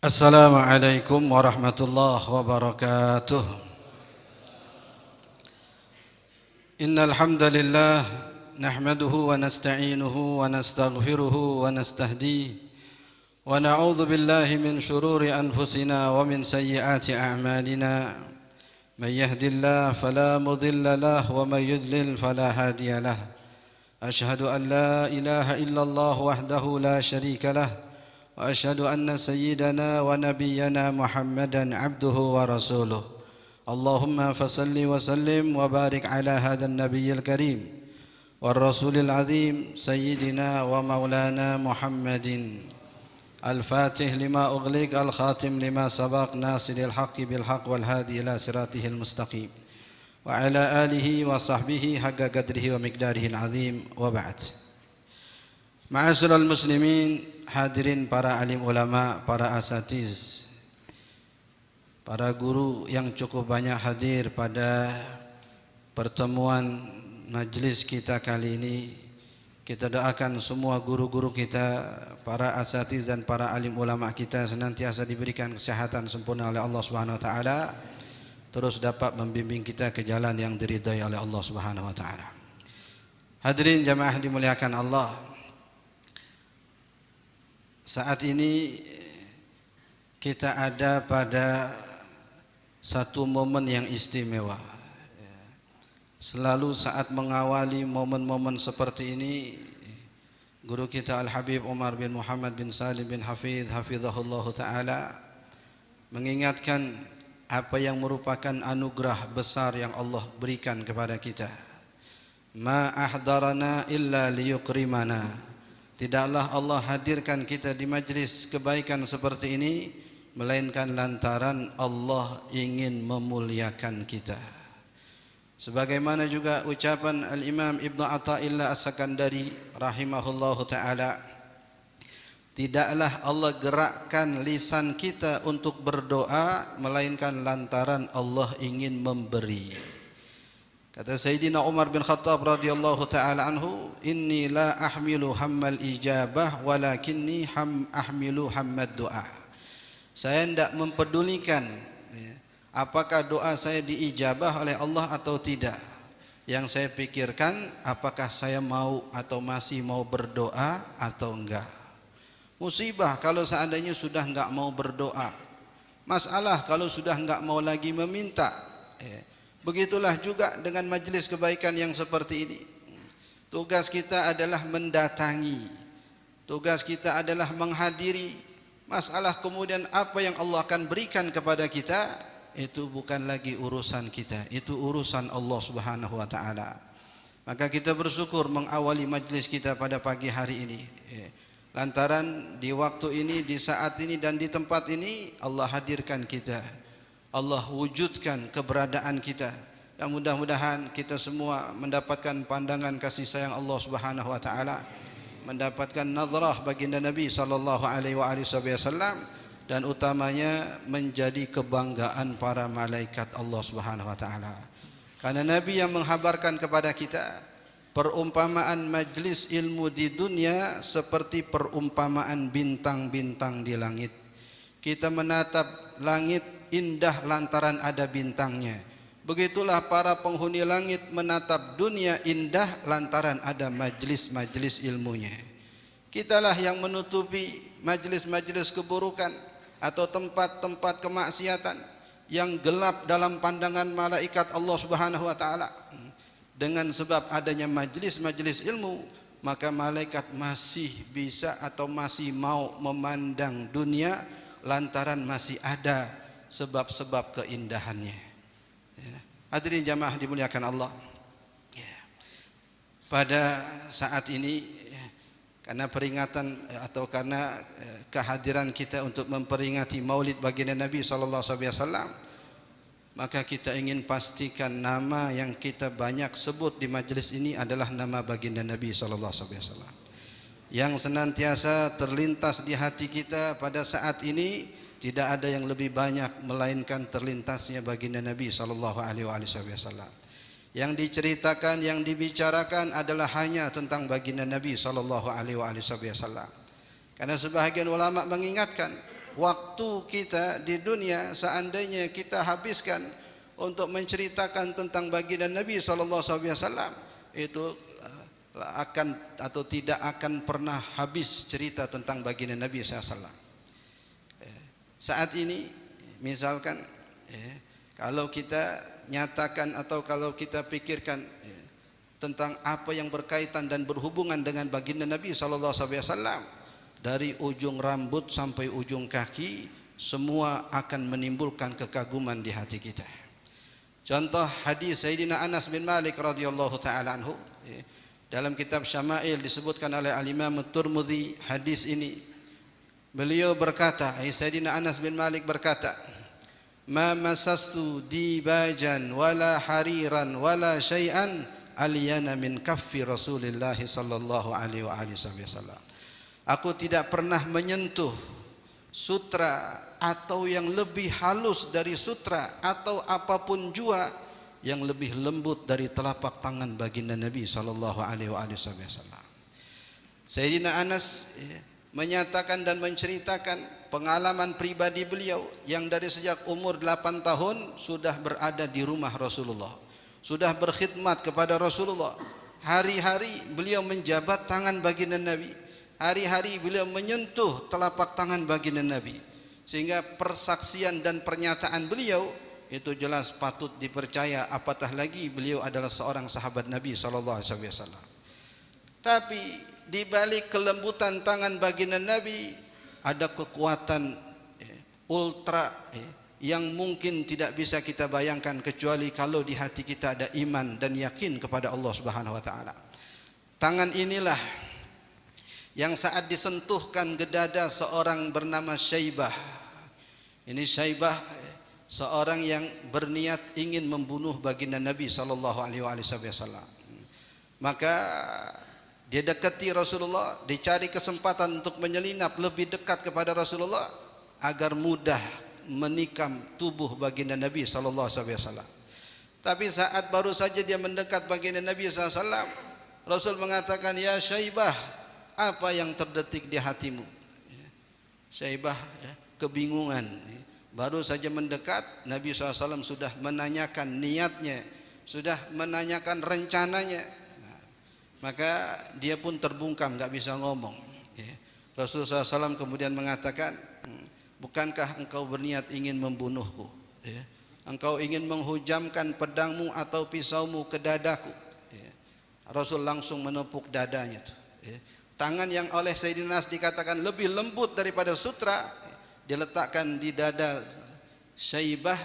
Assalamualaikum warahmatullahi wabarakatuh. Innal hamdalillah nahmaduhu wa nasta'inuhu wa nastaghfiruhu wa nastahdihi wa na'udzu billahi min shururi anfusina wa min sayyiati a'malina. Man yahdihillahu fala mudilla lahu wa man yudlil fala hadiya lahu. Ashhadu an la ilaha illallah wahdahu la syarika lahu. وأشهد أن سيدنا ونبينا محمدا عبده ورسوله اللهم فصل وسلم وبارك على هذا النبي الكريم والرسول العظيم سيدنا ومولانا محمد الفاتح لما أغلق الخاتم لما سبق ناصر الحق بالحق والهادي إلى صراطه المستقيم وعلى آله وصحبه حق قدره ومقداره العظيم وبعد. Ma'asyiral muslimin, hadirin para alim ulama, para asatiz, para guru yang cukup banyak hadir pada pertemuan majlis kita kali ini. Kita doakan semua guru-guru kita, para asatiz dan para alim ulama kita senantiasa diberikan kesehatan sempurna oleh Allah Subhanahu wa taala, terus dapat membimbing kita ke jalan yang diridhai oleh Allah Subhanahu wa taala. Hadirin jamaah dimuliakan Allah, saat ini kita ada pada satu momen yang istimewa. Selalu saat mengawali momen-momen seperti ini, guru kita Al-Habib Umar bin Muhammad bin Salim bin Hafizahullah Ta'ala mengingatkan apa yang merupakan anugerah besar yang Allah berikan kepada kita. Ma ahdarana illa liyukrimana. Tidaklah Allah hadirkan kita di majlis kebaikan seperti ini melainkan lantaran Allah ingin memuliakan kita. Sebagaimana juga ucapan Al-Imam Ibnu Athaillah As-Sakandari rahimahullahu taala, tidaklah Allah gerakkan lisan kita untuk berdoa melainkan lantaran Allah ingin memberi. Kata Sayyidina Umar bin Khattab radhiyallahu taala anhu, inni la ahmilu hammal ijabah walakinni ahmilu hammad doa. Saya tidak mempedulikan apakah doa saya diijabah oleh Allah atau tidak. Yang saya pikirkan apakah saya mau atau masih mau berdoa atau enggak. Musibah kalau seandainya sudah enggak mau berdoa. Masalah kalau sudah enggak mau lagi meminta. Begitulah juga dengan majlis kebaikan yang seperti ini. Tugas kita adalah mendatangi, tugas kita adalah menghadiri. Masalah kemudian apa yang Allah akan berikan kepada kita, itu bukan lagi urusan kita, itu urusan Allah Subhanahu wa taala. Maka kita bersyukur mengawali majlis kita pada pagi hari ini, lantaran di waktu ini, di saat ini dan di tempat ini Allah hadirkan kita, Allah wujudkan keberadaan kita. Yang mudah-mudahan kita semua mendapatkan pandangan kasih sayang Allah Subhanahu wa taala, mendapatkan nazarah baginda Nabi sallallahu alaihi wasallam, dan utamanya menjadi kebanggaan para malaikat Allah Subhanahu wa taala. Karena Nabi yang menghabarkan kepada kita, perumpamaan majlis ilmu di dunia seperti perumpamaan bintang-bintang di langit. Kita menatap langit indah lantaran ada bintangnya. Begitulah para penghuni langit menatap dunia indah lantaran ada majlis-majlis ilmunya. Kitalah yang menutupi majlis-majlis keburukan atau tempat-tempat kemaksiatan yang gelap dalam pandangan malaikat Allah Subhanahu wa taala. Dengan sebab adanya majlis-majlis ilmu, maka malaikat masih bisa atau masih mau memandang dunia lantaran masih ada sebab-sebab keindahannya. Hadirin jamaah dimuliakan Allah. Pada saat ini, karena peringatan atau karena kehadiran kita untuk memperingati Maulid baginda Nabi sallallahu alaihi wasallam, maka kita ingin pastikan nama yang kita banyak sebut di majlis ini adalah nama baginda Nabi sallallahu alaihi wasallam, yang senantiasa terlintas di hati kita pada saat ini. Tidak ada yang lebih banyak melainkan terlintasnya baginda Nabi sallallahu alaihi wasallam. Yang diceritakan, yang dibicarakan adalah hanya tentang baginda Nabi sallallahu alaihi wasallam. Karena sebahagian ulama mengingatkan waktu kita di dunia seandainya kita habiskan untuk menceritakan tentang baginda Nabi SAW, itu akan atau tidak akan pernah habis cerita tentang baginda Nabi SAW. Saat ini misalkan kalau kita nyatakan atau kalau kita pikirkan tentang apa yang berkaitan dan berhubungan dengan baginda Nabi SAW, dari ujung rambut sampai ujung kaki semua akan menimbulkan kekaguman di hati kita. Contoh hadis Sayyidina Anas bin Malik radhiyallahu taala anhu, dalam kitab Syama'il disebutkan oleh Al-Imam At-Tirmidzi hadis ini. Beliau berkata, Sayyidina Anas bin Malik berkata, "Ma masastu dibajan wala hariran wala syai'an aliyana min kaffi Rasulillah sallallahu alaihi wasallam." Aku tidak pernah menyentuh sutra atau yang lebih halus dari sutra atau apapun jua yang lebih lembut dari telapak tangan baginda Nabi sallallahu alaihi wasallam. Sayyidina Anas menyatakan dan menceritakan pengalaman pribadi beliau yang dari sejak umur 8 tahun sudah berada di rumah Rasulullah, sudah berkhidmat kepada Rasulullah. Hari-hari beliau menjabat tangan baginda Nabi, hari-hari beliau menyentuh telapak tangan baginda Nabi, sehingga persaksian dan pernyataan beliau itu jelas patut dipercaya, apatah lagi beliau adalah seorang sahabat Nabi SAW. Tapi di balik kelembutan tangan baginda Nabi ada kekuatan ultra yang mungkin tidak bisa kita bayangkan kecuali kalau di hati kita ada iman dan yakin kepada Allah Subhanahu wa taala. Tangan inilah yang saat disentuhkan ke dada seorang bernama Syaibah. Ini Syaibah seorang yang berniat ingin membunuh baginda Nabi sallallahu alaihi wasallam. Maka dia dekati Rasulullah, dicari kesempatan untuk menyelinap lebih dekat kepada Rasulullah agar mudah menikam tubuh baginda Nabi sallallahu alaihi wasallam. Tapi saat baru saja dia mendekat baginda Nabi sallallahu alaihi wasallam, Rasul mengatakan, "Ya Syaibah, apa yang terdetik di hatimu?" Syaibah kebingungan. Baru saja mendekat, Nabi SAW sudah menanyakan niatnya, sudah menanyakan rencananya. Maka dia pun terbungkam, gak bisa ngomong. Rasulullah SAW kemudian mengatakan, "Bukankah engkau berniat ingin membunuhku? Engkau ingin menghujamkan pedangmu atau pisaumu ke dadaku?" Rasul langsung menepuk dadanya. Tangan yang oleh Sayyidina Anas dikatakan lebih lembut daripada sutra diletakkan di dada Syaibah,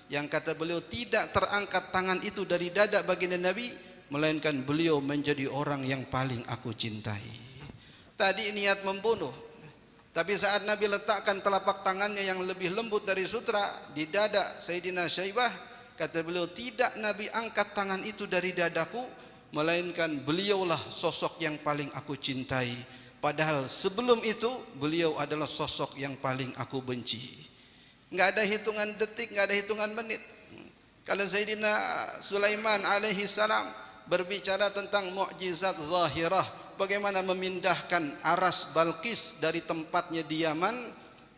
yang kata beliau tidak terangkat tangan itu dari dada baginda Nabi, melainkan beliau menjadi orang yang paling aku cintai. Tadi niat membunuh, tapi saat Nabi letakkan telapak tangannya yang lebih lembut dari sutra di dada Sayyidina Syaibah, kata beliau tidak Nabi angkat tangan itu dari dadaku, melainkan beliaulah sosok yang paling aku cintai. Padahal sebelum itu beliau adalah sosok yang paling aku benci. Enggak ada hitungan detik, enggak ada hitungan menit. Kalau Sayyidina Sulaiman alaihi salam berbicara tentang mukjizat zahirah, bagaimana memindahkan aras Balqis dari tempatnya di Yaman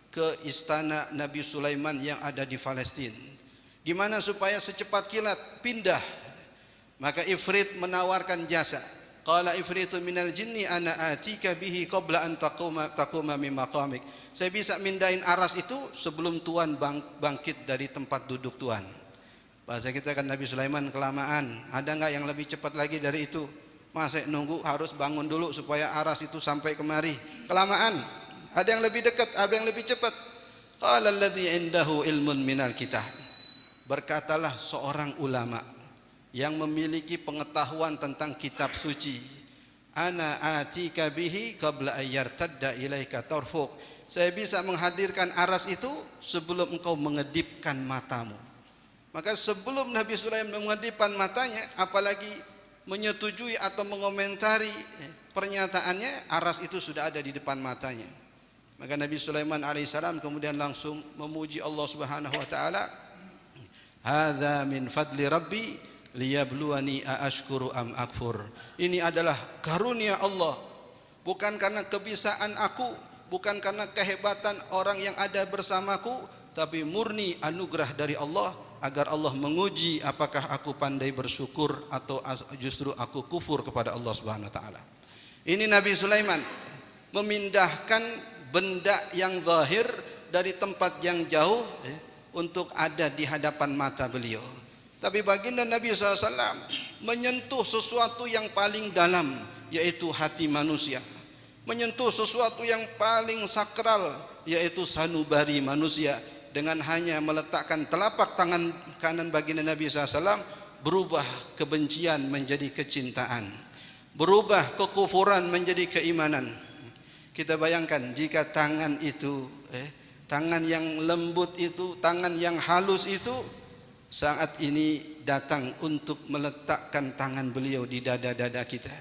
ke istana Nabi Sulaiman yang ada di Palestina. Gimana supaya secepat kilat pindah? Maka Ifrit menawarkan jasa. Qala ifritu minal jinni ana atika bihi qabla an taquma min maqamik. Saya bisa mindahin aras itu sebelum tuan bangkit dari tempat duduk tuan. Bahasa kita kan Nabi Sulaiman kelamaan. Ada enggak yang lebih cepat lagi dari itu? Masa nunggu harus bangun dulu supaya aras itu sampai kemari? Kelamaan. Ada yang lebih dekat, ada yang lebih cepat. Qala alladzi indahu ilmun minal kitab. Berkatalah seorang ulama yang memiliki pengetahuan tentang kitab suci, ana atika bihi qabla ayyartadda ilaika tarfuq. Saya bisa menghadirkan aras itu sebelum engkau mengedipkan matamu. Maka sebelum Nabi Sulaiman mengedipkan matanya, apalagi menyetujui atau mengomentari pernyataannya, aras itu sudah ada di depan matanya. Maka Nabi Sulaiman alaihissalam kemudian langsung memuji Allah Subhanahu wa taala, "Hadza min fadli rabbi liyabluwani aashkuru am akfur." Ini adalah karunia Allah, bukan karena kebisaan aku, bukan karena kehebatan orang yang ada bersamaku, tapi murni anugerah dari Allah agar Allah menguji apakah aku pandai bersyukur atau justru aku kufur kepada Allah Subhanahu wa taala. Ini Nabi Sulaiman memindahkan benda yang zahir dari tempat yang jauh untuk ada di hadapan mata beliau. Tapi baginda Nabi SAW menyentuh sesuatu yang paling dalam, yaitu hati manusia. Menyentuh sesuatu yang paling sakral, yaitu sanubari manusia. Dengan hanya meletakkan telapak tangan kanan baginda Nabi SAW, berubah kebencian menjadi kecintaan, berubah kekufuran menjadi keimanan. Kita bayangkan jika tangan itu, tangan yang lembut itu, tangan yang halus itu, saat ini datang untuk meletakkan tangan beliau di dada-dada kita,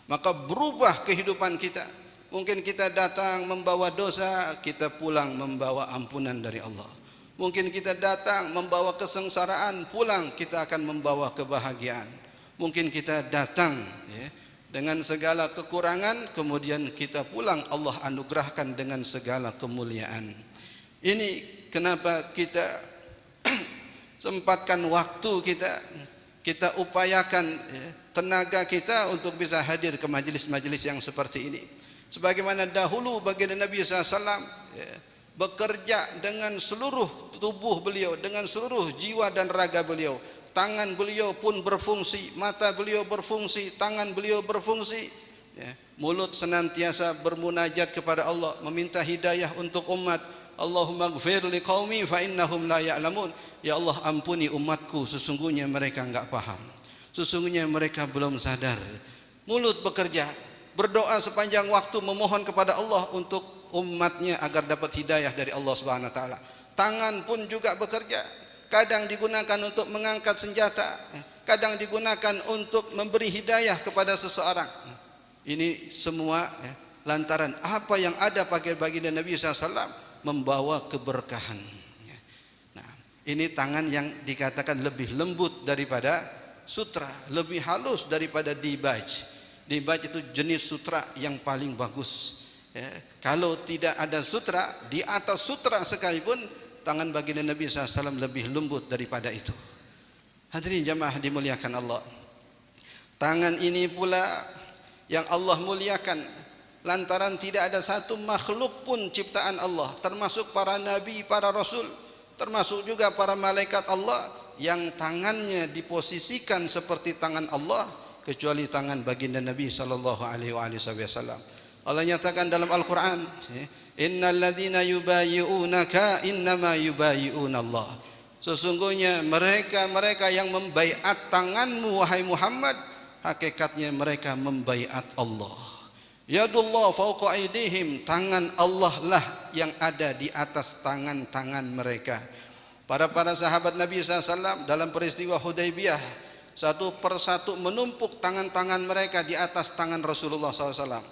maka berubah kehidupan kita. Mungkin kita datang membawa dosa, kita pulang membawa ampunan dari Allah. Mungkin kita datang membawa kesengsaraan, pulang kita akan membawa kebahagiaan. Mungkin kita datang dengan segala kekurangan, kemudian kita pulang Allah anugerahkan dengan segala kemuliaan. Ini kenapa kita sempatkan waktu kita upayakan tenaga kita untuk bisa hadir ke majelis-majelis yang seperti ini. Sebagaimana dahulu baginda Nabi SAW bekerja dengan seluruh tubuh beliau, dengan seluruh jiwa dan raga beliau. Tangan beliau pun berfungsi, mata beliau berfungsi, tangan beliau berfungsi. Mulut senantiasa bermunajat kepada Allah, meminta hidayah untuk umat. Allahumma gfir li qaumi fa innahum la ya'lamun. Ya Allah, ampuni umatku, sesungguhnya mereka enggak paham, sesungguhnya mereka belum sadar. Mulut bekerja, berdoa sepanjang waktu, memohon kepada Allah untuk umatnya agar dapat hidayah dari Allah Subhanahu wa taala. Tangan pun juga bekerja, kadang digunakan untuk mengangkat senjata, kadang digunakan untuk memberi hidayah kepada seseorang. Ini semua lantaran apa yang ada pada baginda Nabi SAW membawa keberkahan. Nah, ini tangan yang dikatakan lebih lembut daripada sutra, lebih halus daripada dibaj. Dibaj itu jenis sutra yang paling bagus. Kalau tidak ada sutra, di atas sutra sekalipun, tangan baginda Nabi SAW lebih lembut daripada itu. Hadirin jamaah dimuliakan Allah. Tangan ini pula yang Allah muliakan lantaran tidak ada satu makhluk pun ciptaan Allah, termasuk para nabi, para rasul, termasuk juga para malaikat Allah, yang tangannya diposisikan seperti tangan Allah kecuali tangan baginda Nabi sallallahu alaihi wasallam. Allah nyatakan dalam Al-Qur'an, innal ladzina yubayyi'unaka innama yubayyi'una Allah. Sesungguhnya mereka yang membaiat tanganmu wahai Muhammad, hakikatnya mereka membaiat Allah. Yadullah fawqa aydihim, tangan Allah lah yang ada di atas tangan-tangan mereka. Para sahabat Nabi SAW dalam peristiwa Hudaybiyah, satu persatu menumpuk tangan-tangan mereka di atas tangan Rasulullah SAW,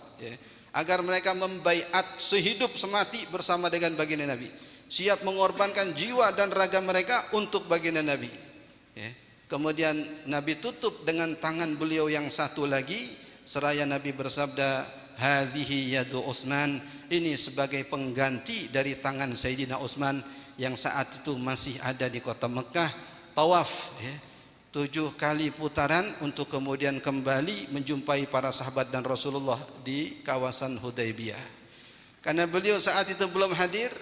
agar mereka membaiat sehidup semati bersama dengan baginda Nabi, siap mengorbankan jiwa dan raga mereka untuk baginda Nabi. Kemudian Nabi tutup dengan tangan beliau yang satu lagi, seraya Nabi bersabda, hadhihi yadu Utsman, ini sebagai pengganti dari tangan Sayyidina Utsman yang saat itu masih ada di kota Mekah, tawaf 7 kali putaran untuk kemudian kembali menjumpai para sahabat dan Rasulullah di kawasan Hudaybiyah. Karena beliau saat itu belum hadir,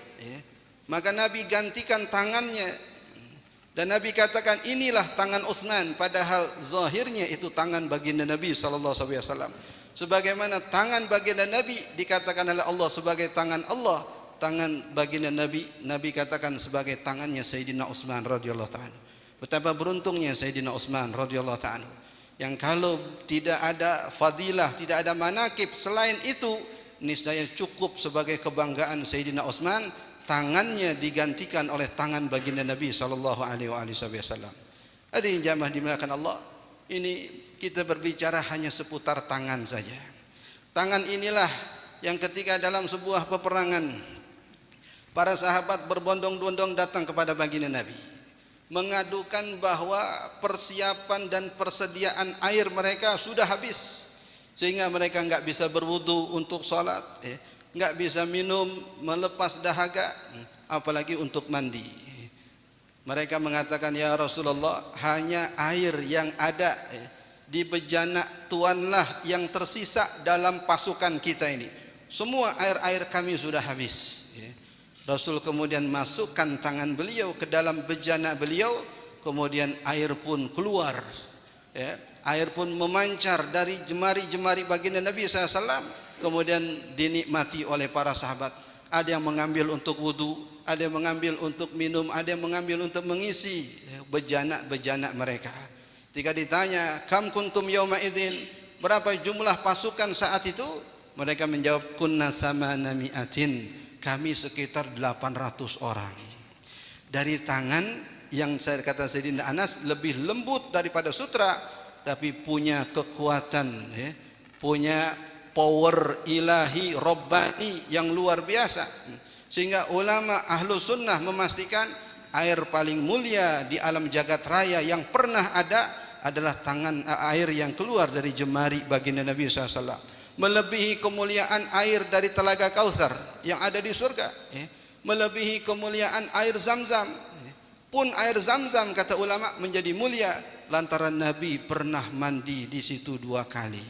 maka Nabi gantikan tangannya, dan Nabi katakan inilah tangan Utsman, padahal zahirnya itu tangan baginda Nabi sallallahu alaihi wasallam. Sebagaimana tangan baginda Nabi dikatakan oleh Allah sebagai tangan Allah, tangan baginda Nabi katakan sebagai tangannya Sayyidina Utsman radhiyallahu ta'ala. Betapa beruntungnya Sayyidina Utsman radhiyallahu ta'ala, yang kalau tidak ada fadilah, tidak ada manakib selain itu, niscaya cukup sebagai kebanggaan Sayyidina Utsman, tangannya digantikan oleh tangan baginda Nabi sallallahu alaihi wasallam. Hadirin jamaah dimuliakan Allah, ini kita berbicara hanya seputar tangan saja. Tangan inilah yang ketika dalam sebuah peperangan, para sahabat berbondong-bondong datang kepada baginda Nabi, mengadukan bahwa persiapan dan persediaan air mereka sudah habis, sehingga mereka enggak bisa berwudu untuk sholat. nggak bisa minum, melepas dahaga, apalagi untuk mandi. Mereka mengatakan, ya Rasulullah, hanya air yang ada di bejana Tuanlah yang tersisa dalam pasukan kita ini. Semua air-air kami sudah habis. Rasul kemudian masukkan tangan beliau ke dalam bejana beliau, kemudian air pun keluar. Air pun memancar dari jemari-jemari baginda Nabi SAW, kemudian dinikmati oleh para sahabat. Ada yang mengambil untuk wudu, ada yang mengambil untuk minum, ada yang mengambil untuk mengisi bejana-bejana mereka. Ketika ditanya, kam kuntum yauma idzin, berapa jumlah pasukan saat itu? Mereka menjawab, kunna samana mi'atin, kami sekitar 800 orang. Dari tangan yang saya kata Sayyidina Anas lebih lembut daripada sutra, tapi punya kekuatan, punya power ilahi Rabbani yang luar biasa. Sehingga ulama ahlu sunnah memastikan air paling mulia di alam jagat raya yang pernah ada adalah air yang keluar dari jemari baginda Nabi SAW. Melebihi kemuliaan air dari telaga Kautsar yang ada di surga, melebihi kemuliaan air Zam-Zam. Pun air Zam-Zam kata ulama menjadi mulia lantaran Nabi pernah mandi di situ 2 kali.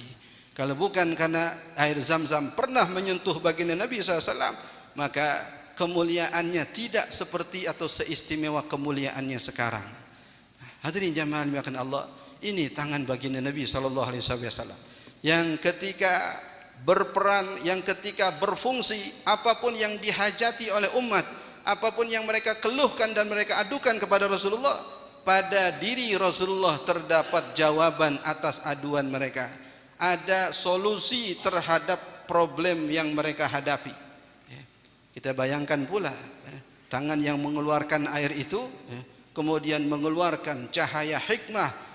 Kalau bukan karena air Zam-Zam pernah menyentuh baginda Nabi SAW, maka kemuliaannya tidak seperti atau seistimewa kemuliaannya sekarang. Hadirin jamaah dimuliakan Allah, ini tangan baginda Nabi SAW yang ketika berperan, yang ketika berfungsi, apapun yang dihajati oleh umat, apapun yang mereka keluhkan dan mereka adukan kepada Rasulullah, pada diri Rasulullah terdapat jawaban atas aduan mereka. Ada solusi terhadap problem yang mereka hadapi. Kita bayangkan pula tangan yang mengeluarkan air itu kemudian mengeluarkan cahaya hikmah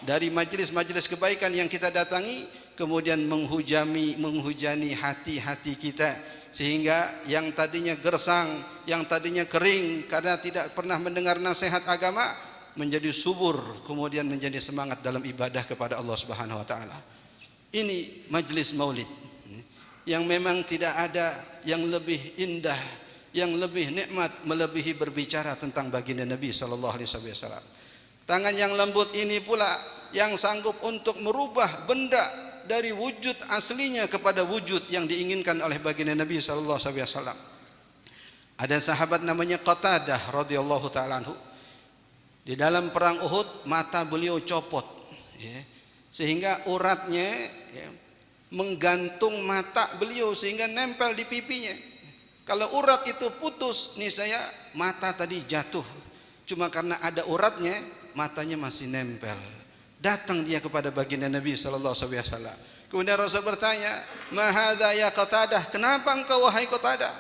dari majelis-majelis kebaikan yang kita datangi, kemudian menghujani hati-hati kita, sehingga yang tadinya gersang, yang tadinya kering karena tidak pernah mendengar nasihat agama, menjadi subur, kemudian menjadi semangat dalam ibadah kepada Allah Subhanahu wa taala. Ini majelis maulid yang memang tidak ada yang lebih indah, yang lebih nikmat melebihi berbicara tentang baginda Nabi sallallahu alaihi wasallam. Tangan yang lembut ini pula yang sanggup untuk merubah benda dari wujud aslinya kepada wujud yang diinginkan oleh baginda Nabi sallallahu alaihi wasallam. Ada sahabat namanya Qatadah radhiyallahu taala anhu. Di dalam perang Uhud mata beliau copot, sehingga uratnya menggantung mata beliau sehingga nempel di pipinya. Kalau urat itu putus, niscaya mata tadi jatuh. Cuma karena ada uratnya, matanya masih nempel. Datang dia kepada baginda Nabi sallallahu alaihi wasallam. Kemudian Rasul bertanya, "Ma hadza ya Qatadah? Kenapa engkau wahai Qatadah?"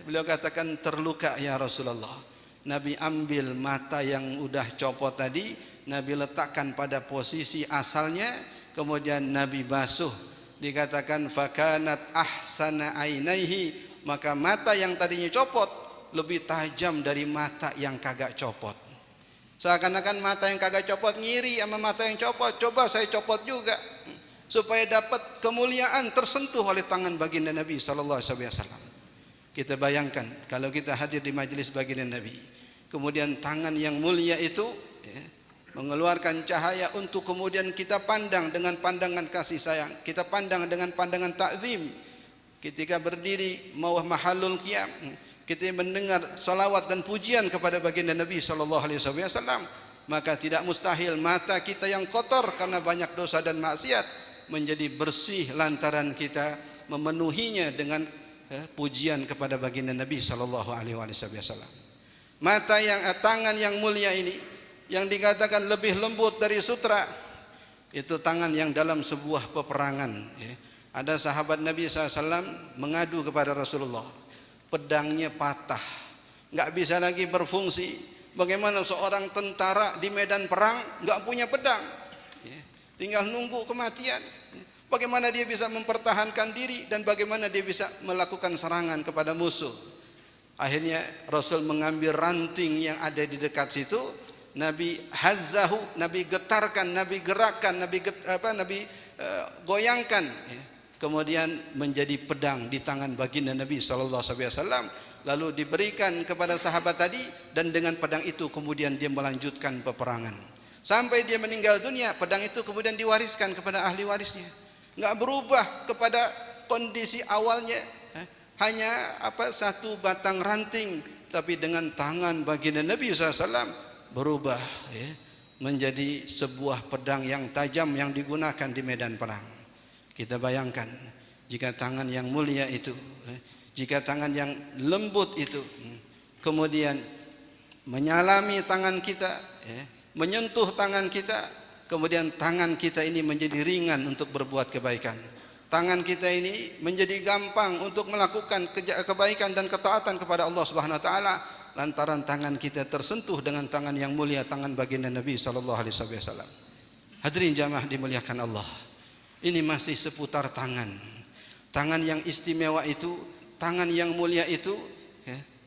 Beliau katakan, "Terluka ya Rasulullah." Nabi ambil mata yang udah copot tadi, Nabi letakkan pada posisi asalnya, kemudian Nabi basuh. Dikatakan fakanat ahsana ainaihi, maka mata yang tadinya copot lebih tajam dari mata yang kagak copot. Seakan-akan mata yang kagak copot ngiri sama mata yang copot. Coba saya copot juga supaya dapat kemuliaan tersentuh oleh tangan baginda Nabi sallallahu alaihi wasallam. Kita bayangkan kalau kita hadir di majelis baginda Nabi, kemudian tangan yang mulia itu mengeluarkan cahaya untuk kemudian kita pandang dengan pandangan kasih sayang, kita pandang dengan pandangan takzim. Ketika berdiri mawah mahallul qiyam, kita mendengar salawat dan pujian kepada baginda Nabi sallallahu alaihi wasallam, maka tidak mustahil mata kita yang kotor karena banyak dosa dan maksiat menjadi bersih lantaran kita memenuhinya dengan pujian kepada baginda Nabi sallallahu alaihi wasallam. Mata yang tangan yang mulia ini yang dikatakan lebih lembut dari sutra, itu tangan yang dalam sebuah peperangan. Ada sahabat Nabi SAW mengadu kepada Rasulullah, pedangnya patah, nggak bisa lagi berfungsi. Bagaimana seorang tentara di medan perang nggak punya pedang, tinggal nunggu kematian? Bagaimana dia bisa mempertahankan diri dan bagaimana dia bisa melakukan serangan kepada musuh? Akhirnya Rasul mengambil ranting yang ada di dekat situ, Nabi hazzahu, Nabi getarkan, Nabi gerakkan, Nabi goyangkan kemudian menjadi pedang di tangan baginda Nabi sallallahu alaihi wasallam, lalu diberikan kepada sahabat tadi, dan dengan pedang itu kemudian dia melanjutkan peperangan sampai dia meninggal dunia. Pedang itu kemudian diwariskan kepada ahli warisnya, nggak berubah kepada kondisi awalnya, hanya satu batang ranting, tapi dengan tangan baginda Nabi SAW berubah menjadi sebuah pedang yang tajam yang digunakan di medan perang. Kita bayangkan jika tangan yang mulia itu, jika tangan yang lembut itu kemudian menyalami tangan kita, menyentuh tangan kita, kemudian tangan kita ini menjadi ringan untuk berbuat kebaikan. Tangan kita ini menjadi gampang untuk melakukan kebaikan dan ketaatan kepada Allah Subhanahu wa taala lantaran tangan kita tersentuh dengan tangan yang mulia, tangan baginda Nabi sallallahu alaihi wasallam. Hadirin jamaah dimuliakan Allah. Ini masih seputar tangan. Tangan yang istimewa itu, tangan yang mulia itu,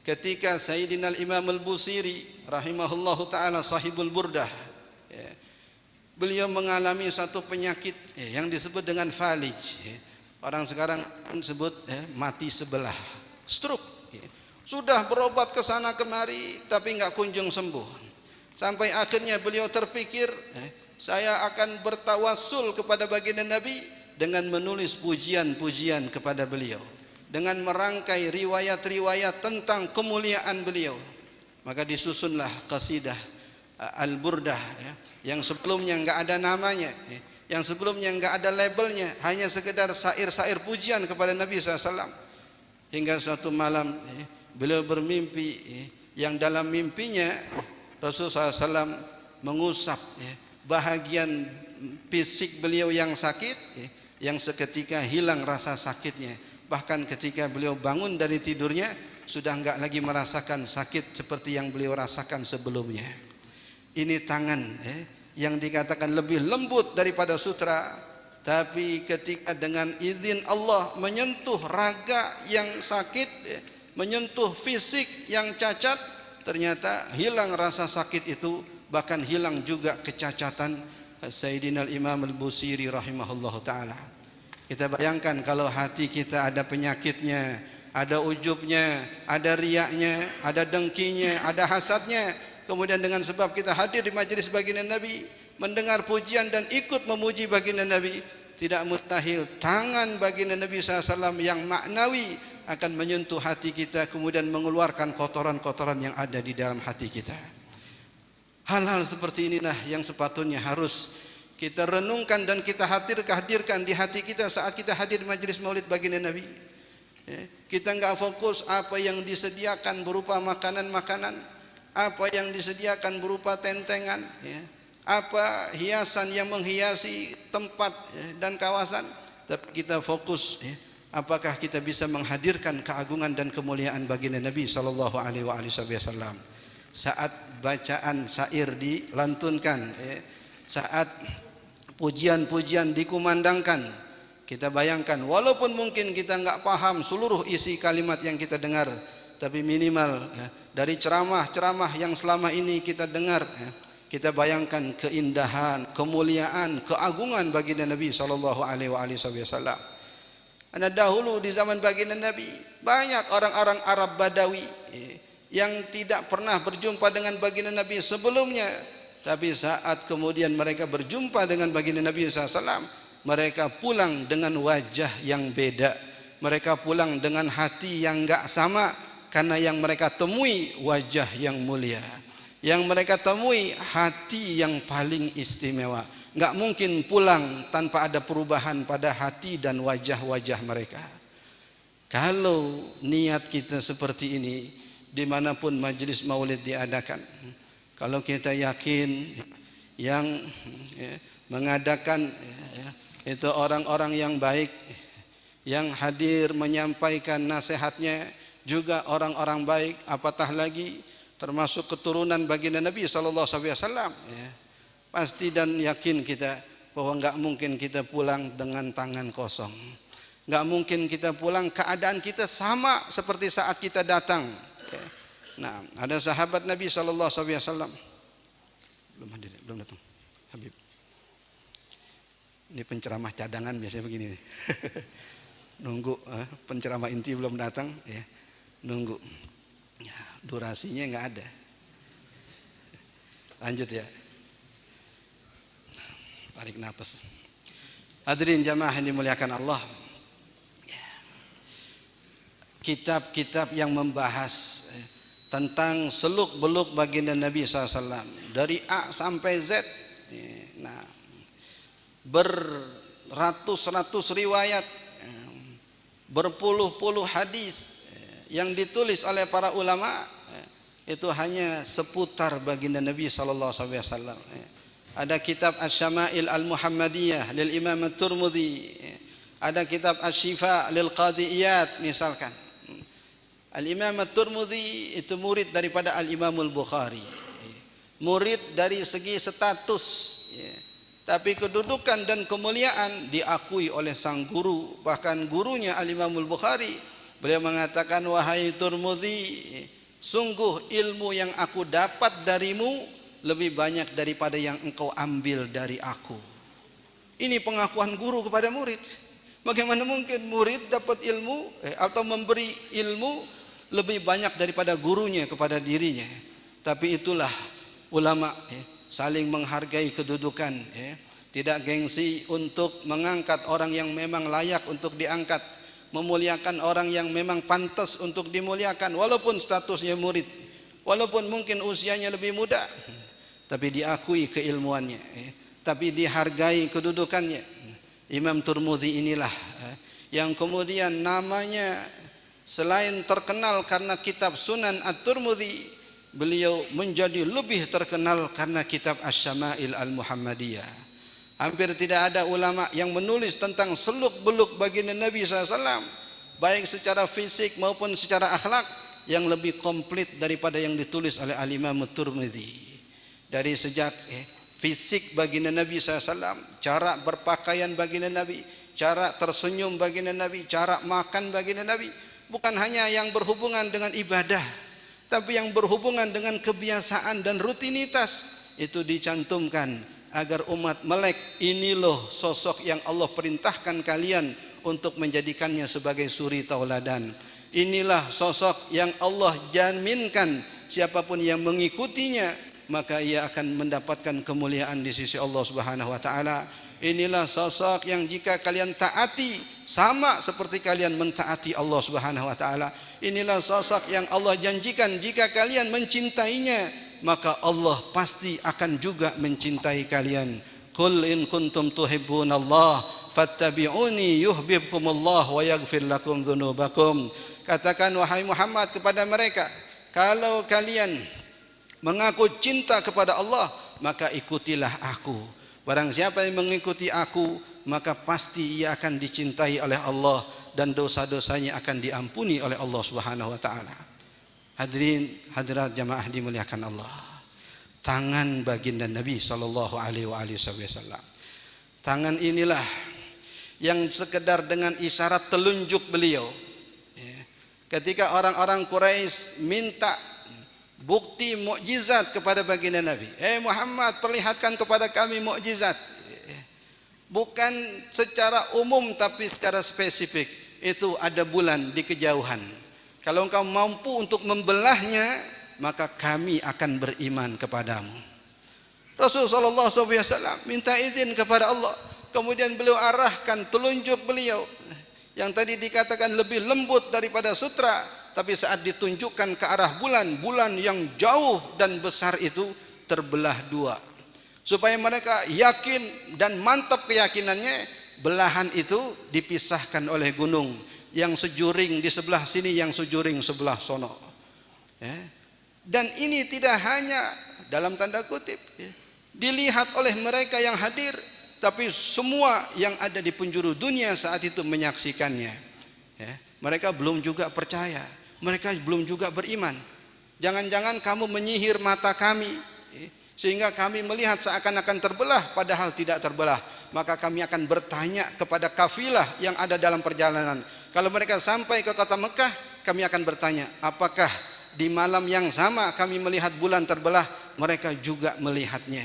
ketika Sayyidina Imam Al-Busiri rahimahullahu taala sahibul Burdah, beliau mengalami satu penyakit yang disebut dengan falij. Orang sekarang sebut mati sebelah, stroke. Sudah berobat ke sana kemari tapi enggak kunjung sembuh. Sampai akhirnya beliau terpikir, saya akan bertawassul kepada baginda Nabi dengan menulis pujian-pujian kepada beliau, dengan merangkai riwayat-riwayat tentang kemuliaan beliau. Maka disusunlah qasidah Al-Burdah, yang sebelumnya enggak ada namanya, yang sebelumnya enggak ada labelnya, hanya sekedar syair-syair pujian kepada Nabi SAW. Hingga suatu malam beliau bermimpi, yang dalam mimpinya Rasulullah SAW mengusap bahagian fisik beliau yang sakit, yang seketika hilang rasa sakitnya. Bahkan ketika beliau bangun dari tidurnya sudah enggak lagi merasakan sakit seperti yang beliau rasakan sebelumnya. Ini tangan yang dikatakan lebih lembut daripada sutra, tapi ketika dengan izin Allah menyentuh raga yang sakit, menyentuh fisik yang cacat, ternyata hilang rasa sakit itu, bahkan hilang juga kecacatan Sayyidina Imam Al-Busiri rahimahullahu taala. Kita bayangkan kalau hati kita ada penyakitnya, ada ujubnya, ada riaknya, ada dengkinya, ada hasadnya, kemudian dengan sebab kita hadir di majelis baginda Nabi, mendengar pujian dan ikut memuji baginda Nabi, tidak mustahil tangan baginda Nabi SAW yang maknawi akan menyentuh hati kita, kemudian mengeluarkan kotoran-kotoran yang ada di dalam hati kita. Hal-hal seperti inilah yang sepatutnya harus kita renungkan dan kita hadirkan di hati kita saat kita hadir di majelis maulid baginda Nabi. Kita enggak fokus apa yang disediakan berupa makanan-makanan, apa yang disediakan berupa tentengan, apa hiasan yang menghiasi tempat dan kawasan, tapi kita fokus apakah kita bisa menghadirkan keagungan dan kemuliaan baginda Nabi sallallahu alaihi wasallam. Saat bacaan syair dilantunkan, saat pujian-pujian dikumandangkan, kita bayangkan walaupun mungkin kita enggak paham seluruh isi kalimat yang kita dengar, tapi minimal dari ceramah-ceramah yang selama ini kita dengar, kita bayangkan keindahan, kemuliaan, keagungan baginda Nabi sallallahu alaihi wasallam. Karena dahulu di zaman baginda Nabi banyak orang-orang Arab Badawi yang tidak pernah berjumpa dengan baginda Nabi sebelumnya, tapi saat kemudian mereka berjumpa dengan baginda Nabi SAW, mereka pulang dengan wajah yang beda, mereka pulang dengan hati yang enggak sama, karena yang mereka temui wajah yang mulia, yang mereka temui hati yang paling istimewa. Enggak mungkin pulang tanpa ada perubahan pada hati dan wajah-wajah mereka. Kalau niat kita seperti ini dimanapun majelis maulid diadakan, kalau kita yakin yang mengadakan itu orang-orang yang baik, yang hadir menyampaikan nasihatnya juga orang-orang baik, apatah lagi termasuk keturunan baginda Nabi sallallahu alaihi wasallam, pasti dan yakin kita bahwa enggak mungkin kita pulang dengan tangan kosong. Enggak mungkin kita pulang keadaan kita sama seperti saat kita datang. Nah, ada sahabat Nabi sallallahu alaihi wasallam belum hadir, belum datang. Habib. Ini penceramah cadangan biasanya begini. Nunggu penceramah inti belum datang, ya, nunggu. Ya, durasinya nggak ada. Lanjut ya. Tarik nafas. Hadirin jamaah yang dimuliakan Allah. Kitab-kitab yang membahas tentang seluk-beluk baginda Nabi SAW dari A sampai Z. Nah, beratus-ratus riwayat, berpuluh-puluh hadis yang ditulis oleh para ulama, itu hanya seputar baginda Nabi SAW. Ada kitab Asy-Syama'il Al-Muhammadiyah lil Imam At-Tirmidzi, ada kitab Asy-Syifa lil Qadiyat misalkan. Al-Imam At-Tirmidzi itu murid daripada Al-Imam Al-Bukhari, murid dari segi status, tapi kedudukan dan kemuliaan diakui oleh sang guru. Bahkan gurunya Al-Imam Al-Bukhari, beliau mengatakan, wahai Tirmidzi, sungguh ilmu yang aku dapat darimu lebih banyak daripada yang engkau ambil dari aku. Ini pengakuan guru kepada murid. Bagaimana mungkin murid dapat ilmu atau memberi ilmu lebih banyak daripada gurunya kepada dirinya? Tapi itulah ulama, saling menghargai kedudukan, tidak gengsi untuk mengangkat orang yang memang layak untuk diangkat, memuliakan orang yang memang pantas untuk dimuliakan, walaupun statusnya murid, walaupun mungkin usianya lebih muda, tapi diakui keilmuannya, tapi dihargai kedudukannya. Imam Tirmidzi inilah yang kemudian namanya selain terkenal karena kitab Sunan At-Tirmidzi, beliau menjadi lebih terkenal karena kitab Asy-Syama'il Al-Muhammadiyah. Hampir tidak ada ulama yang menulis tentang seluk-beluk baginda Nabi SAW, baik secara fisik maupun secara akhlak, yang lebih komplit daripada yang ditulis oleh Al-Imam At-Tirmidzi. Dari sejak fisik baginda Nabi SAW, cara berpakaian baginda Nabi, cara tersenyum baginda Nabi, cara makan baginda Nabi, bukan hanya yang berhubungan dengan ibadah, tapi yang berhubungan dengan kebiasaan dan rutinitas, itu dicantumkan agar umat melek, ini loh sosok yang Allah perintahkan kalian untuk menjadikannya sebagai suri tauladan. Inilah sosok yang Allah jaminkan siapapun yang mengikutinya maka ia akan mendapatkan kemuliaan di sisi Allah Subhanahu wa taala. Inilah sosok yang jika kalian taati sama seperti kalian mentaati Allah Subhanahu wa taala. Inilah sosok yang Allah janjikan jika kalian mencintainya maka Allah pasti akan juga mencintai kalian. Qul in kuntum tuhibbunallah fattabi'uni yuhibbukumullah wa yaghfir lakum dzunubakum. Katakan wahai Muhammad kepada mereka, kalau kalian mengaku cinta kepada Allah maka ikutilah aku. Barang siapa yang mengikuti aku maka pasti ia akan dicintai oleh Allah dan dosa-dosanya akan diampuni oleh Allah Subhanahu wa taala. Hadirin hadirat jamaah dimuliakan Allah. Tangan baginda Nabi sallallahu alaihi wasallam. Tangan inilah yang sekedar dengan isyarat telunjuk beliau, ketika orang-orang Quraisy minta bukti mukjizat kepada baginda Nabi, Muhammad, perlihatkan kepada kami mukjizat. Bukan secara umum tapi secara spesifik. Itu ada bulan di kejauhan. Kalau engkau mampu untuk membelahnya, maka kami akan beriman kepadamu. Rasulullah SAW minta izin kepada Allah. Kemudian beliau arahkan telunjuk beliau yang tadi dikatakan lebih lembut daripada sutra, tapi saat ditunjukkan ke arah bulan, bulan yang jauh dan besar itu terbelah dua. Supaya mereka yakin dan mantap keyakinannya, belahan itu dipisahkan oleh gunung, yang sejuring di sebelah sini, yang sejuring sebelah sono. Dan ini tidak hanya dalam tanda kutip dilihat oleh mereka yang hadir, tapi semua yang ada di penjuru dunia saat itu menyaksikannya. Mereka belum juga percaya, mereka belum juga beriman. Jangan-jangan kamu menyihir mata kami sehingga kami melihat seakan-akan terbelah, padahal tidak terbelah. Maka kami akan bertanya kepada kafilah yang ada dalam perjalanan. Kalau mereka sampai ke kota Mekah, kami akan bertanya, apakah di malam yang sama kami melihat bulan terbelah? Mereka juga melihatnya.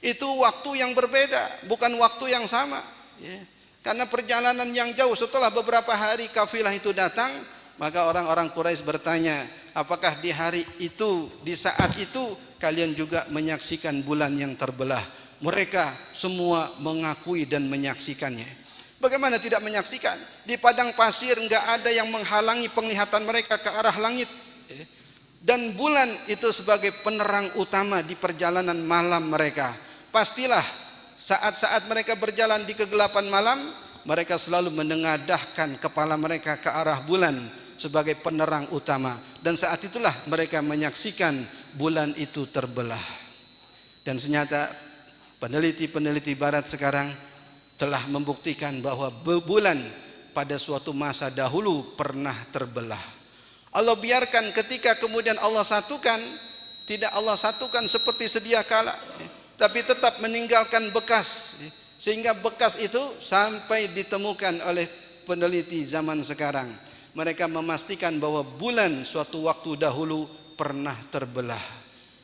Itu waktu yang berbeda, bukan waktu yang sama. Ya. Karena perjalanan yang jauh, setelah beberapa hari kafilah itu datang, maka orang-orang Quraisy bertanya, apakah di hari itu, di saat itu kalian juga menyaksikan bulan yang terbelah? Mereka semua mengakui dan menyaksikannya. Bagaimana tidak menyaksikan? Di padang pasir enggak ada yang menghalangi penglihatan mereka ke arah langit. Dan bulan itu sebagai penerang utama di perjalanan malam mereka. Pastilah saat-saat mereka berjalan di kegelapan malam, mereka selalu menengadahkan kepala mereka ke arah bulan sebagai penerang utama. Dan saat itulah mereka menyaksikan bulan itu terbelah. Dan ternyata peneliti-peneliti barat sekarang telah membuktikan bahwa bulan pada suatu masa dahulu pernah terbelah. Allah biarkan ketika kemudian Allah satukan, tidak Allah satukan seperti sedia kala, tapi tetap meninggalkan bekas, sehingga bekas itu sampai ditemukan oleh peneliti zaman sekarang. Mereka memastikan bahwa bulan suatu waktu dahulu pernah terbelah.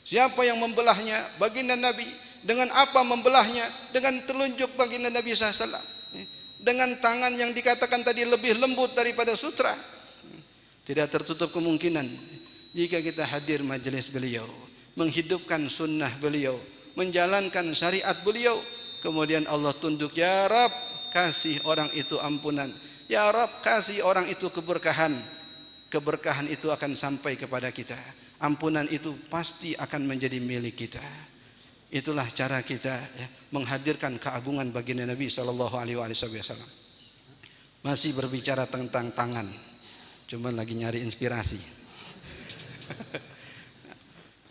Siapa yang membelahnya? Baginda Nabi. Dengan apa membelahnya? Dengan telunjuk baginda Nabi SAW, dengan tangan yang dikatakan tadi lebih lembut daripada sutra. Tidak tertutup kemungkinan jika kita hadir majelis beliau, menghidupkan sunnah beliau, menjalankan syariat beliau, kemudian Allah tunduk, ya Rab, kasih orang itu ampunan, ya Rab, kasih orang itu keberkahan. Keberkahan itu akan sampai kepada kita, ampunan itu pasti akan menjadi milik kita. Itulah cara kita menghadirkan keagungan baginda Nabi SAW. Masih berbicara tentang tangan, cuma lagi nyari inspirasi.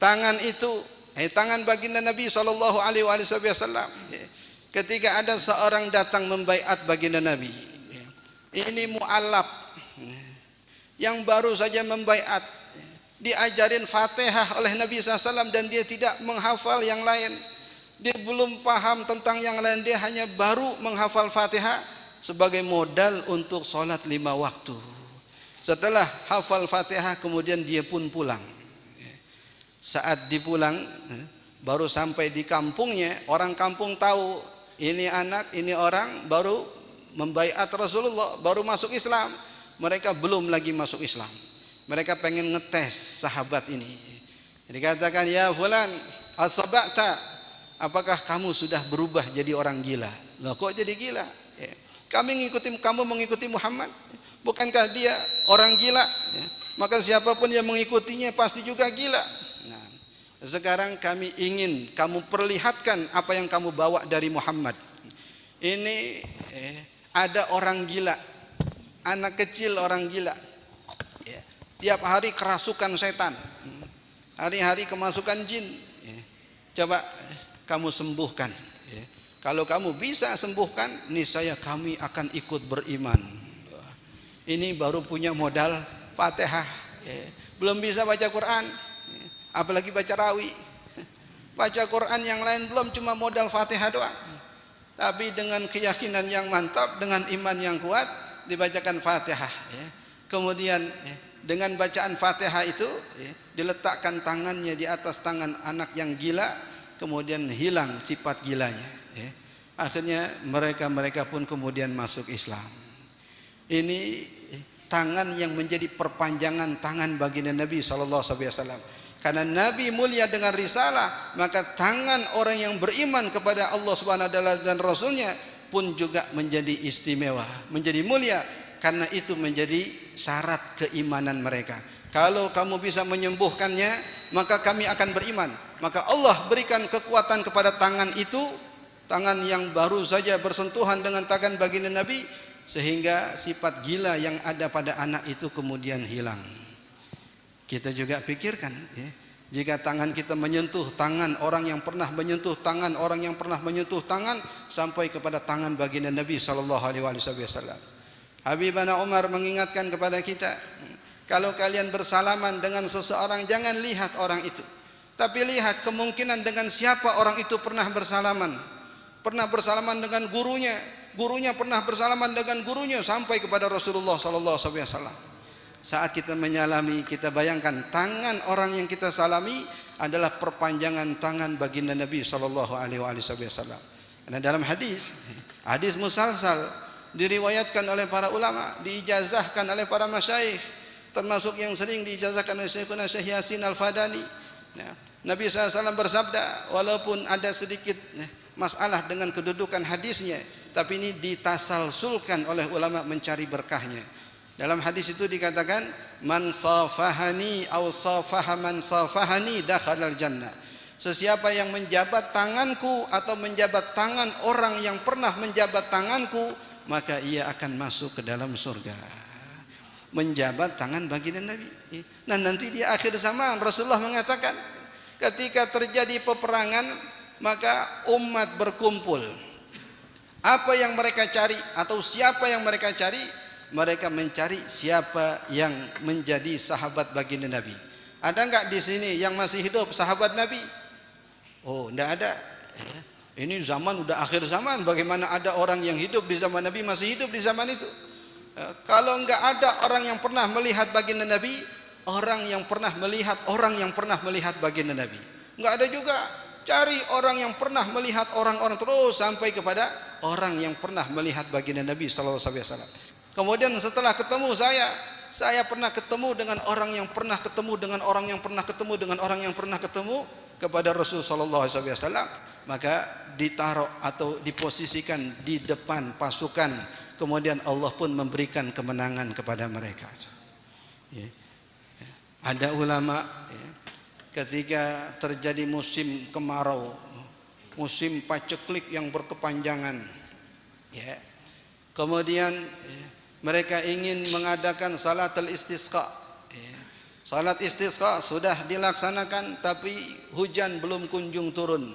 Tangan itu, tangan baginda Nabi SAW. Ketika ada seorang datang membaiat baginda Nabi, ini mu'allab, yang baru saja membaiat, diajarin Fatihah oleh Nabi SAW dan dia tidak menghafal yang lain. Dia belum paham tentang yang lain, dia hanya baru menghafal Fatihah sebagai modal untuk sholat 5 waktu. Setelah hafal Fatihah kemudian dia pun pulang. Saat dipulang, baru sampai di kampungnya, orang kampung tahu ini anak, ini orang baru membaiat Rasulullah, baru masuk Islam. Mereka belum lagi masuk Islam. Mereka pengen ngetes sahabat ini. Dikatakan, ya fulan, asaba'ta, apakah kamu sudah berubah jadi orang gila? Loh, kok jadi gila? Kamu mengikuti Muhammad, bukankah dia orang gila? Maka siapapun yang mengikutinya pasti juga gila. Nah, sekarang kami ingin kamu perlihatkan apa yang kamu bawa dari Muhammad. Ini ada orang gila, anak kecil orang gila. Tiap hari kerasukan setan, hari-hari kemasukan jin. Coba kamu sembuhkan. Kalau kamu bisa sembuhkan, niscaya kami akan ikut beriman. Ini baru punya modal Fatihah, belum bisa baca Quran, apalagi baca rawi. Baca Quran yang lain belum, cuma modal Fatihah doang. Tapi dengan keyakinan yang mantap, dengan iman yang kuat, dibacakan Fatihah. Kemudian dengan bacaan Fatihah itu diletakkan tangannya di atas tangan anak yang gila, kemudian hilang sifat gilanya. Akhirnya mereka pun kemudian masuk Islam. Ini tangan yang menjadi perpanjangan tangan baginda Nabi SAW. Karena Nabi mulia dengan risalah, maka tangan orang yang beriman kepada Allah Subhanahu wa taala dan Rasulnya pun juga menjadi istimewa, menjadi mulia. Karena itu menjadi syarat keimanan mereka. Kalau kamu bisa menyembuhkannya, maka kami akan beriman. Maka Allah berikan kekuatan kepada tangan itu, tangan yang baru saja bersentuhan dengan tangan baginda Nabi, sehingga sifat gila yang ada pada anak itu kemudian hilang. Kita juga pikirkan, jika tangan kita menyentuh tangan orang yang pernah menyentuh tangan orang yang pernah menyentuh tangan, sampai kepada tangan baginda Nabi SAW. Habibana Umar mengingatkan kepada kita, kalau kalian bersalaman dengan seseorang, jangan lihat orang itu, tapi lihat kemungkinan dengan siapa orang itu pernah bersalaman. Pernah bersalaman dengan gurunya, gurunya pernah bersalaman dengan gurunya, sampai kepada Rasulullah SAW. saat kita menyalami, kita bayangkan tangan orang yang kita salami adalah perpanjangan tangan baginda Nabi sallallahu alaihi wasallam. Karena dalam hadis musalsal diriwayatkan oleh para ulama, diijazahkan oleh para masyayikh, termasuk yang sering diijazahkan oleh Syekhuna Syekh Yasin Al-Fadani. Nah, Nabi SAW bersabda, walaupun ada sedikit masalah dengan kedudukan hadisnya, tapi ini ditasalsulkan oleh ulama mencari berkahnya. Dalam hadis itu dikatakan, man safahani aw safaha man safahani dakhalal jannah. Sesiapa yang menjabat tanganku atau menjabat tangan orang yang pernah menjabat tanganku, maka ia akan masuk ke dalam surga. Menjabat tangan baginda Nabi. Nah, nanti di akhir zaman Rasulullah mengatakan, ketika terjadi peperangan, maka umat berkumpul. Apa yang mereka cari atau siapa yang mereka cari? Mereka mencari siapa yang menjadi sahabat baginda Nabi. Ada enggak di sini yang masih hidup sahabat Nabi? Oh, enggak ada. Ini zaman udah akhir zaman, bagaimana ada orang yang hidup di zaman Nabi masih hidup di zaman itu? Kalau enggak ada orang yang pernah melihat baginda Nabi, orang yang pernah melihat orang yang pernah melihat baginda Nabi. Enggak ada juga. Cari orang yang pernah melihat orang-orang terus sampai kepada orang yang pernah melihat baginda Nabi sallallahu alaihi wasallam. Kemudian setelah ketemu saya pernah ketemu dengan orang yang pernah ketemu dengan orang yang pernah ketemu dengan orang yang pernah ketemu kepada Rasul sallallahu alaihi wasallam, maka ditaruh atau diposisikan di depan pasukan, kemudian Allah pun memberikan kemenangan kepada mereka. Ada ulama ketika terjadi musim kemarau, musim paceklik yang berkepanjangan, kemudian mereka ingin mengadakan salatul istisqa. Salat istisqa sudah dilaksanakan tapi hujan belum kunjung turun.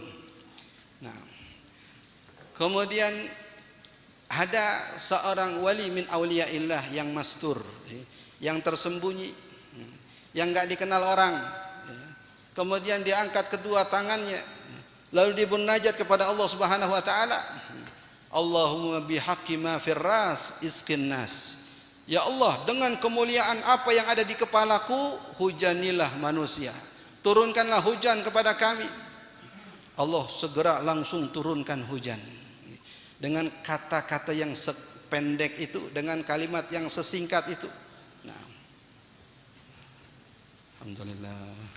Nah, kemudian ada seorang wali min auliyaillah yang mastur, yang tersembunyi, yang enggak dikenal orang. Kemudian diangkat kedua tangannya, lalu dibunajat kepada Allah Subhanahu wa taala. Allahumma bihaqqi ma firras isqin nas. Ya Allah, dengan kemuliaan apa yang ada di kepalaku, hujanilah manusia. Turunkanlah hujan kepada kami. Allah segera langsung turunkan hujan. Dengan kata-kata yang sependek itu, dengan kalimat yang sesingkat itu. Nah, alhamdulillah.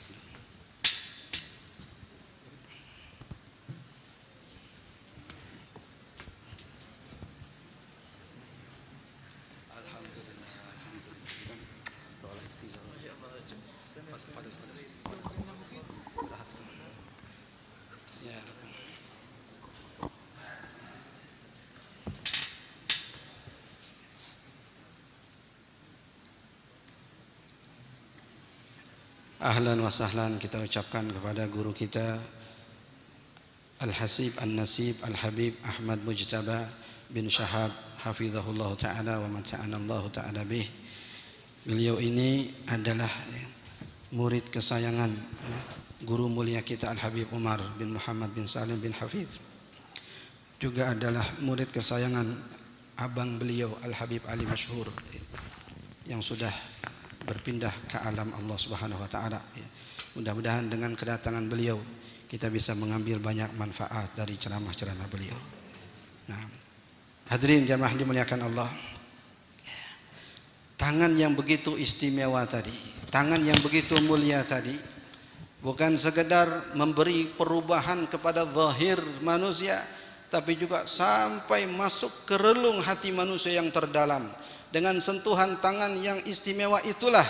Ahlan wa sahlan kita ucapkan kepada guru kita Al-Hasib An-Nasib Al-Habib Ahmad Mujtaba bin Syahab hafizahullah ta'ala wa mata'anallahu ta'ala bih. Beliau ini adalah murid kesayangan guru mulia kita Al-Habib Umar bin Muhammad bin Salim bin Hafiz. Juga adalah murid kesayangan abang beliau Al-Habib Ali Masyhur yang sudah berpindah ke alam Allah Subhanahu wa taala. Mudah-mudahan dengan kedatangan beliau kita bisa mengambil banyak manfaat dari ceramah-ceramah beliau. Nah, hadirin jamaah dimuliakan Allah. Tangan yang begitu istimewa tadi, tangan yang begitu mulia tadi, bukan sekedar memberi perubahan kepada zahir manusia, tapi juga sampai masuk ke relung hati manusia yang terdalam. Dengan sentuhan tangan yang istimewa itulah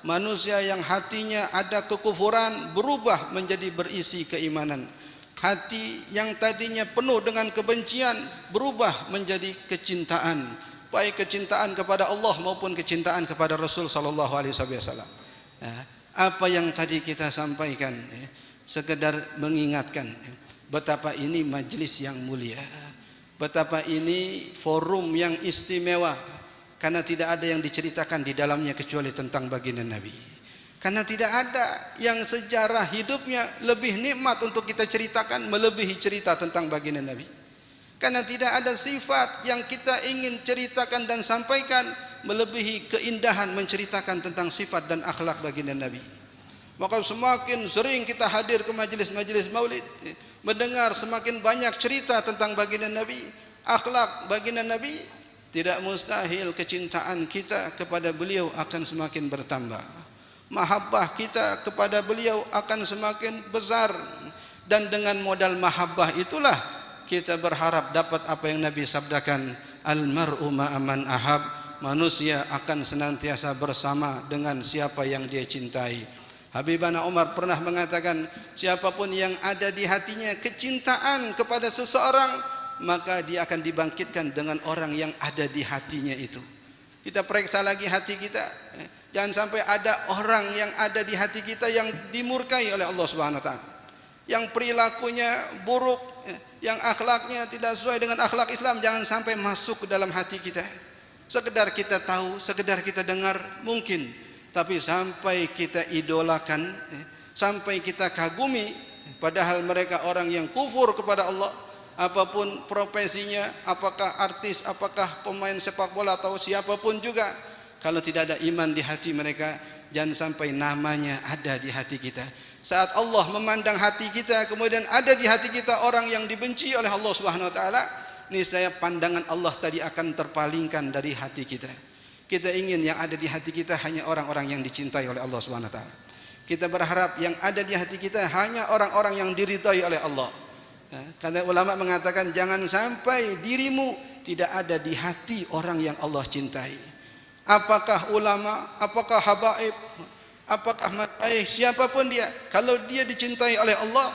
manusia yang hatinya ada kekufuran berubah menjadi berisi keimanan. Hati yang tadinya penuh dengan kebencian berubah menjadi kecintaan, baik kecintaan kepada Allah maupun kecintaan kepada Rasul sallallahu alaihi wasallam. Apa yang tadi kita sampaikan sekedar mengingatkan betapa ini majelis yang mulia, betapa ini forum yang istimewa. Karena tidak ada yang diceritakan di dalamnya kecuali tentang baginda Nabi. Karena tidak ada yang sejarah hidupnya lebih nikmat untuk kita ceritakan melebihi cerita tentang baginda Nabi. Karena tidak ada sifat yang kita ingin ceritakan dan sampaikan melebihi keindahan menceritakan tentang sifat dan akhlak baginda Nabi. Maka semakin sering kita hadir ke majlis-majlis maulid, mendengar semakin banyak cerita tentang baginda Nabi, akhlak baginda Nabi, tidak mustahil kecintaan kita kepada beliau akan semakin bertambah. Mahabbah kita kepada beliau akan semakin besar. Dan dengan modal mahabbah itulah kita berharap dapat apa yang Nabi sabdakan, al-mar'u ma'aman ahab, manusia akan senantiasa bersama dengan siapa yang dia cintai. Habibana Umar pernah mengatakan, siapapun yang ada di hatinya kecintaan kepada seseorang, maka dia akan dibangkitkan dengan orang yang ada di hatinya itu. Kita periksa lagi hati kita, jangan sampai ada orang yang ada di hati kita yang dimurkai oleh Allah Subhanahu wa taala, yang perilakunya buruk, yang akhlaknya tidak sesuai dengan akhlak Islam, jangan sampai masuk ke dalam hati kita. Sekedar kita tahu, sekedar kita dengar mungkin, tapi sampai kita idolakan, sampai kita kagumi, padahal mereka orang yang kufur kepada Allah, apapun profesinya, apakah artis, apakah pemain sepak bola atau siapapun juga, kalau tidak ada iman di hati mereka, jangan sampai namanya ada di hati kita. Saat Allah memandang hati kita, kemudian ada di hati kita orang yang dibenci oleh Allah Subhanahu wa taala, niscaya pandangan Allah tadi akan terpalingkan dari hati kita. Kita ingin yang ada di hati kita hanya orang-orang yang dicintai oleh Allah Subhanahu wa taala. Kita berharap yang ada di hati kita hanya orang-orang yang diridhai oleh Allah. Karena ulama mengatakan jangan sampai dirimu tidak ada di hati orang yang Allah cintai. Apakah ulama, apakah habaib, apakah masyayikh, siapapun dia, kalau dia dicintai oleh Allah,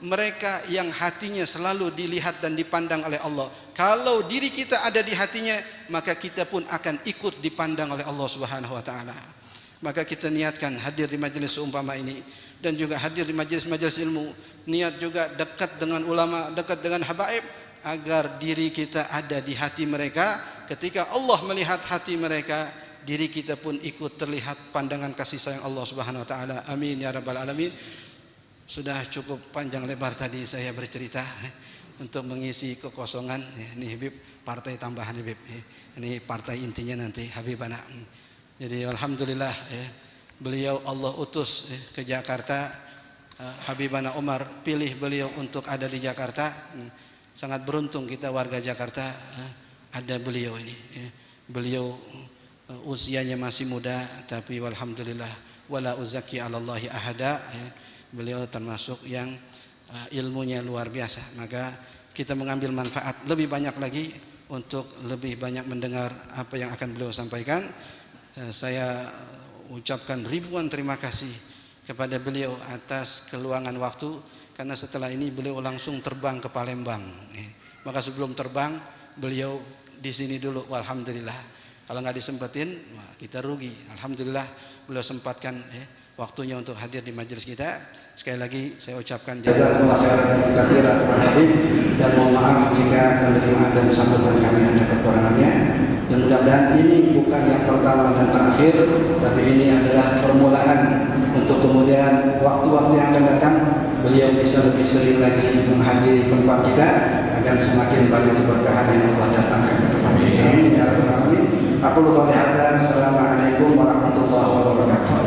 mereka yang hatinya selalu dilihat dan dipandang oleh Allah. Kalau diri kita ada di hatinya, maka kita pun akan ikut dipandang oleh Allah Subhanahu wa taala. Maka kita niatkan hadir di majelis seumpama ini, dan juga hadir di majelis-majelis ilmu, niat juga dekat dengan ulama, dekat dengan habaib, agar diri kita ada di hati mereka. Ketika Allah melihat hati mereka, diri kita pun ikut terlihat pandangan kasih sayang Allah Subhanahu wa taala. Amin ya rabbal alamin. Sudah cukup panjang lebar tadi saya bercerita untuk mengisi kekosongan. Ini Habib partai tambahan Habib. Ini partai intinya nanti Habibana. Jadi alhamdulillah beliau Allah utus ke Jakarta. Habibana Umar pilih beliau untuk ada di Jakarta. Sangat beruntung kita warga Jakarta ada beliau ini. Beliau usianya masih muda, tapi alhamdulillah wala uzaki 'alallahi ahada. Beliau termasuk yang ilmunya luar biasa. Maka kita mengambil manfaat lebih banyak lagi untuk lebih banyak mendengar apa yang akan beliau sampaikan. Saya ucapkan ribuan terima kasih kepada beliau atas keluangan waktu, karena setelah ini beliau langsung terbang ke Palembang. Maka sebelum terbang beliau di sini dulu. Alhamdulillah. Kalau nggak disempetin kita rugi. Alhamdulillah beliau sempatkan waktunya untuk hadir di majelis kita. Sekali lagi saya ucapkan jazakumullah khairan katsiran Habib, dan mohon maaf jika penerimaan dan sambutan kami ada kekurangannya. Dan mudah-mudahan ini bukan yang pertama dan terakhir, tapi ini adalah permulaan untuk kemudian waktu-waktu yang akan datang beliau bisa lebih sering lagi menghadiri tempat kita, agar semakin banyak keberkahan yang Allah datangkan ke tempat ini. Amin ya rabbal alamin. Aku lupa hadza. Assalamualaikum warahmatullahi wabarakatuh.